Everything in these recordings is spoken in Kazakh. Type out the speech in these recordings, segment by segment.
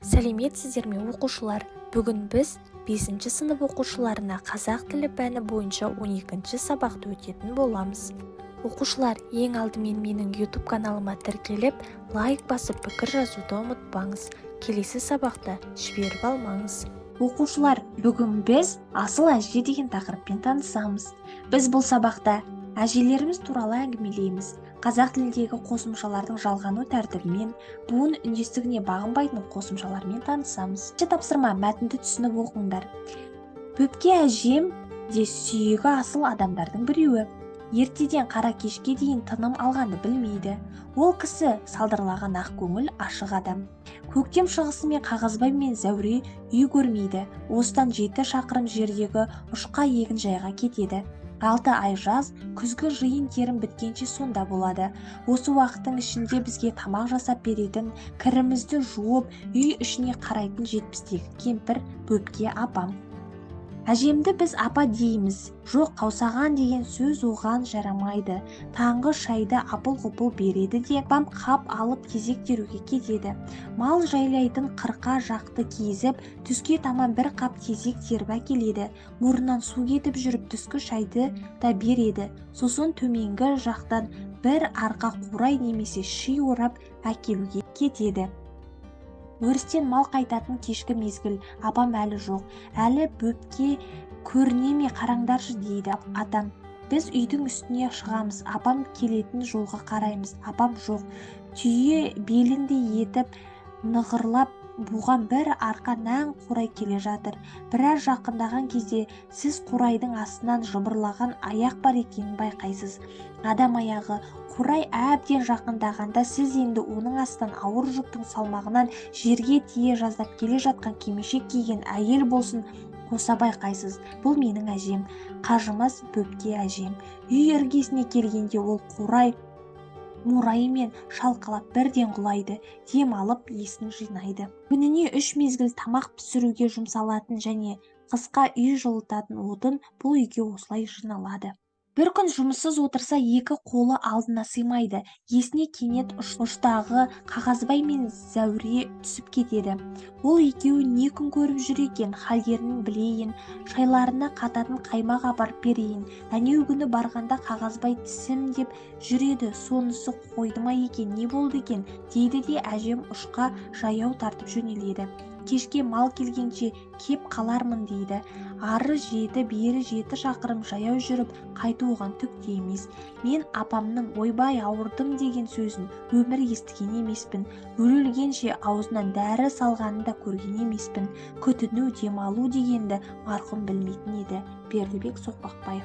Сәлеметсіздер ме оқушылар? Бүгін біз 5 сынып оқушыларына қазақ тілі пәні бойынша 12 сабақты өтетін боламыз. Оқушылар, ең алдымен менің YouTube каналыма тіркеліп, лайк басып пікір жазуды ұмытпаңыз. Келесі сабақта жіберіп алмаңыз. Оқушылар, бүгін біз асыл әже деген тақырыппен танысамыз. Біз бұл сабақта әжелеріміз туралы әңгімелейміз. Қазақ тіліндегі қосымшалардың жалғану тәртібімен, буын үндестігіне бағынбайтын қосымшалармен танысамыз. Тапсырма, мәтінді түсініп оқыңдар. Бөпке әжем де сүйегі асыл адамдардың біреуі. Ертеден қара кешке дейін тыным алғанды білмейді. Ол кісі салдырлаған ақ көңіл, ашық адам. Көктем шығысымен қағазбай мен зәуре үй көрмейді. Осыдан 7 шақырым жердегі ұшқа егін жайға кетеді. 6 ай жаз, күзгі жиын терім біткенше сонда болады. Осы уақыттың ішінде бізге тамақ жасап беретін, кірімізді жуып, үй ішіне қарайтын 70-тегі кемпір Бөпке апам. Әжемді біз апа дейміз. Жоқ, қаусаған деген сөз оған жарамайды. Таңғы шайды апыл-ғұпыл береді де, апам қап алып кезек теруге кетеді. Мал жайлайтын қырқа жақты кезіп, түске таман бір қап кезек теріп әкеледі. Мұрнынан су кетіп жүріп түскі шайды да береді. Сосын төменгі жақтан бір арқа қурай немесе ши орап әкелуге кетеді. Өрістен мал қайтатын кешкі мезгіл, апам әлі жоқ. Әлі Бөпке көріне ме қараңдаршы дейді атам. Біз үйдің үстіне шығамыз, апам келетін жолға қараймыз. Апам жоқ. Түйе белінде етіп, нығырлап буған бір арқа нән қурай келе жатыр. Біраз жақындаған кезде сіз қурайдың астынан жыбырлаған аяқ бар екенін байқайсыз. Адам аяғы. Қурай әбден жақындағанда сіз енді оның астынан ауыр жүктің салмағынан жерге тие жаздап келе жатқан кимешек киген әйел болсын қоса байқайсыз. Бұл менің әжем, қажымас Бөпке әжем. Үй іргесіне келгенде ол қурай мурайымен шалқалап бірден құлайды, дем алып есін жинайды. Күніне 3 мезгіл тамақ пісіруге жұмсалатын және қысқа үй жылытатын отын бұл үйге осылай жиналады. Бір күн жұмыссыз отырса, 2 қолы алдына сыймайды. Есіне кенет ұштағы қағазбай мен зәуре түсіп кетеді. Ол екеуі не күн көріп жүр екен, халдерін білейін, шайларына қататын қаймақ апарып берейін. Әнеу күні барғанда қағазбай тісім деп жүреді, сонысы қойды ма екен, не болды екен, дейді де әжем ұшқа жаяу тартып жөнеледі. Кешке мал келгенше кеп қалармын дейді. Ары 7, бері 7 шақырым жаяу жүріп қайту оған түк те емес. Мен апамның ойбай ауырдым деген сөзін өмір естіген емеспін. Өлгенше аузынан дәрі салғанын да көрген емеспін. Күтіну, демалу дегенді марқұм білмейтін еді. Бердібек Соқпақбаев.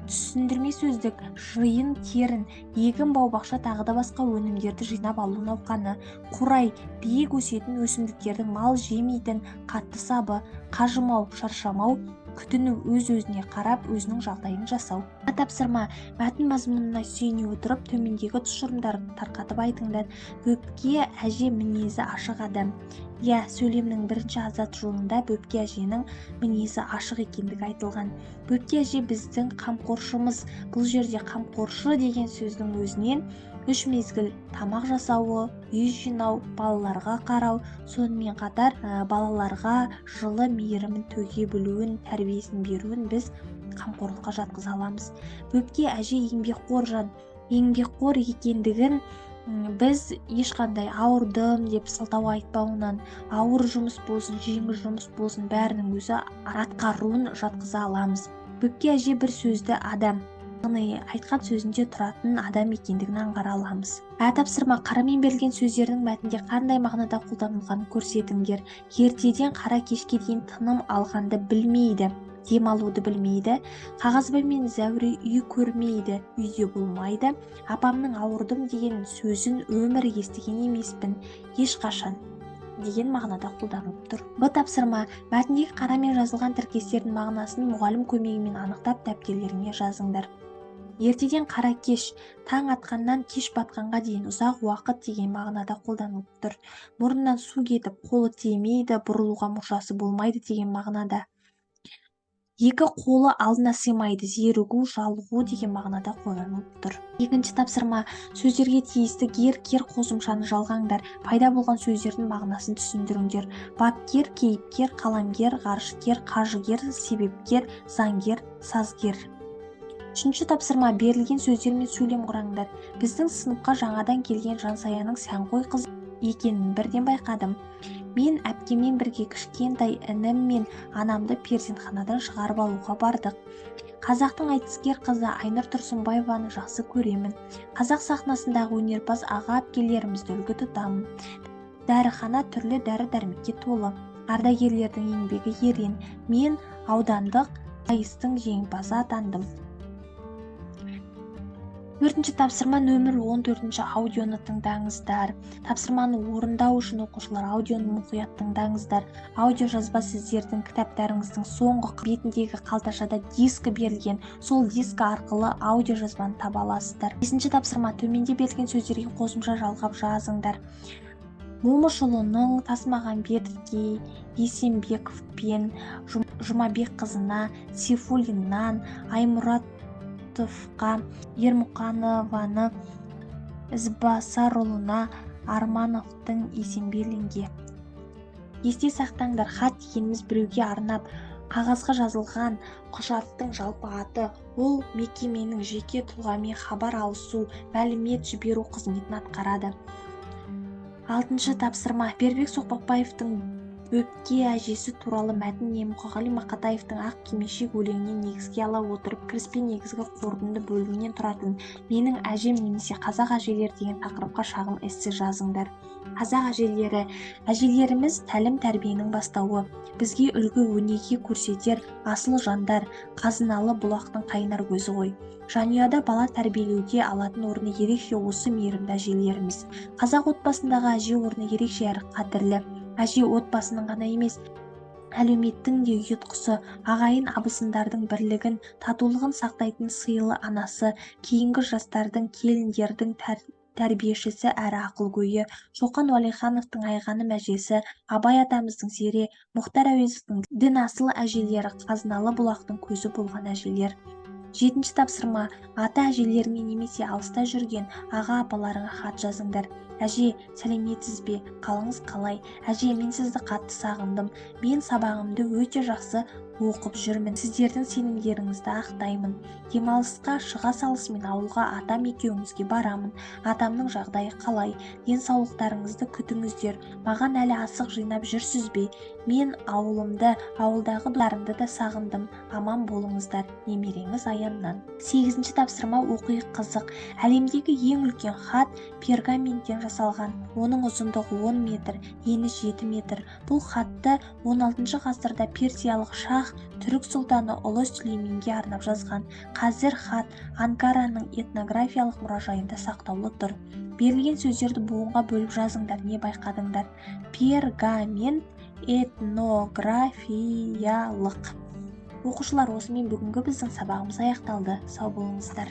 Түсіндірме сөздік, жиын терін, егін бау-бақша тағы да басқа өнімдерді жинап алу науқаны. Қурай, биік өсетін өсімдіктердің мал жемейтін қатты сабы. Қажымау, шаршамау, күтіну, өз-өзіне қарап өзінің жағдайын жасау. Тапсырма, мәтін мазмұнына сүйене отырып төмендегі тұжырымдарды тарқатып айтыңдар. Бөпке әже мінезі ашық адам. Сөйлемнің бірінші азат жолында Бөпке әженің мінезі ашық екендігі айтылған. Бөпке әже біздің қамқоршымыз. Бұл жерде қамқоршы деген сөздің өзінен 3 мезгіл тамақ жасауы, үй жинау, балаларға қарау, сонымен қатар балаларға жылы мейірімін төге білуін, тәрбиесін беруін біз қамқорлыққа жатқыза аламыз. Бөпке әже еңбекқор жан. Еңбекқор екендігін біз ешқандай ауырдым деп сылтау айтпауынан, ауыр жұмыс болсын, жеңіл жұмыс болсын, бәрінің өзі атқаруын жатқыза аламыз. Бөпке әже бір сөзді адам, айтқан сөзінде тұратын адам екендігін аңғара аламыз. Тапсырма, қарамен берілген сөздердің мәтінде қандай мағынада қолданылғанын көрсетіңдер. Ертеден қара кешке дейін тыным алғанды білмейді, демалуды білмейді. Қағазбай мен зәуре үй көрмейді, үйде болмайды. Апамның ауырдым деген сөзін өмір естіген емеспін, ешқашан деген мағынада қолданылып тұр. Тапсырма, мәтіндегі қарамен жазылған тіркестердің мағынасын мұғалім көмегімен анықтап дәптерлеріңе жазыңдар. Ертеден қара кеш, таң атқаннан кеш батқанға дейін ұзақ уақыт деген мағынада қолданылып тұр. Мұрнынан су кетіп, қолы тимейді, бұрылуға мұршасы болмайды деген мағынада. Екі қолы алдына сыймайды, зерігу, жалығу деген мағынада қолданылып тұр. Екінші тапсырма: сөздерге тиісті кер қосымшаны жалғаңдар. Пайда болған сөздердің мағынасын түсіндіріңдер. Бапкер, кейіпкер, қаламгер, ғарышкер, қажыгер, себепкер, заңгер, сазгер. Үшінші тапсырма: берілген сөздермен сөйлем құраңдар. Біздің сыныпқа жаңадан келген Жансаяның сәнқой қыз екенін бірден байқадым. Мен әпкемен бірге кішкентай інім мен анамды перзентханадан шығарып алуға бардық. Қазақтың айтыскер қызы Айнұр Тұрсынбаеваны жақсы көремін. Қазақ сахнасындағы өнерпаз аға әпкелерімізді үлгі тұтамын. Дәріхана түрлі дәрі-дәрмекке толы. Ардагерлердің еңбегі ерен. Мен аудандық сайыстың жеңімпазы атандым. Төртінші тапсырма: нөмір 14 аудионы тыңдаңыздар. Тапсырманы орындау үшін оқушылар аудионы мұқият тыңдаңыздар. Аудио жазба сіздердің кітаптарыңыздың соңғы бетіндегі қалташада дискі берілген. Сол дискі арқылы аудио жазбаны таба аласыздар. Бесінші тапсырма: төменде берілген сөздерге қосымша жалғап жазыңдар. Момышұлының Тасмағамбетовке, Есенбековпен, Жұмабек қызына, Сейфуллиннан, Аймұратовқа, Ермұқанованы, Ізбасарұлына, Армановтың Есенберлинге. Есте сақтаңдар, хат дегеніміз біреуге арнап қағазға жазылған құжаттың жалпы аты. Ол мекеменің жеке тұлғамен хабар алысу, мәлімет жіберу қызметін атқарады. Алтыншы тапсырма: Бердібек Соқпақбаевтың Өпке әжесі туралы мәтін не Мұқағали Мақатаевтың Ақ кимешек өлеңінен негізге ала отырып кіріспе негізгі қорытынды бөлімнен тұратын менің әжем немесе қазақ әжелері деген тақырыпқа шағын эссе жазыңдар. Қазақ әжелері: әжелеріміз тәлім тәрбиенің бастауы, бізге үлгі өнеге көрсетер асыл жандар, қазыналы бұлақтың қайнар көзі ғой. Жанұяда бала тәрбиелеуде алатын орны ерекше осы мейірімді әжелеріміз. Қазақ отбасындағы әже орны ерекше әрі қадірлі. Әже отбасының ғана емес, әлеуметтің де ұйытқысы, ағайын абысындардың бірлігін, татулығын сақтайтын сыйлы анасы, кейінгі жастардың, келіндердің тәрбиешісі әрі ақылгөйі. Шоқан Уәлихановтың Айғаным әжесі, Абай атамыздың Зере, Мұхтар Әуезовтің дін асыл әжелері, қазыналы бұлақтың көзі болған әжелер. Жетінші тапсырма: ата әжелеріңе немесе алыста жүрген аға апаларыңа хат жазыңдар. Әже, сәлеметсіз бе? Қалыңыз қалай? Әже, мен сізді қатты сағындым. Мен сабағымды өте жақсы оқып жүрмін. Сіздердің сенімдеріңізді ақтаймын. Демалысқа шыға салысымен ауылға атам екеуіңізге барамын. Атамның жағдайы қалай? Денсаулықтарыңызды күтіңіздер. Маған әлі асық жинап жүрсіз бе? Мен ауылымды, ауылдағы достарымды да сағындым. Аман болыңыздар. Немереңіз Аяннан. Сегізінші тапсырма оқиық қызық. Әлемдегі ең үлкен хат пергаменттен жасалған. Оның ұзындығы 10 метр, ені 7 метр. Бұл хатты 16 ғасырда персиялық шах түрік сұлтаны ұлы Сүлейменге арнап жазған. Қазір хат Анкараның этнографиялық мұражайында сақтаулы тұр. Берілген сөздерді буынға бөліп жазыңдар. Не байқадыңдар? Пергамент этнографиялық. Оқушылар, осымен бүгінгі біздің сабағымыз аяқталды. Сау болыңыздар.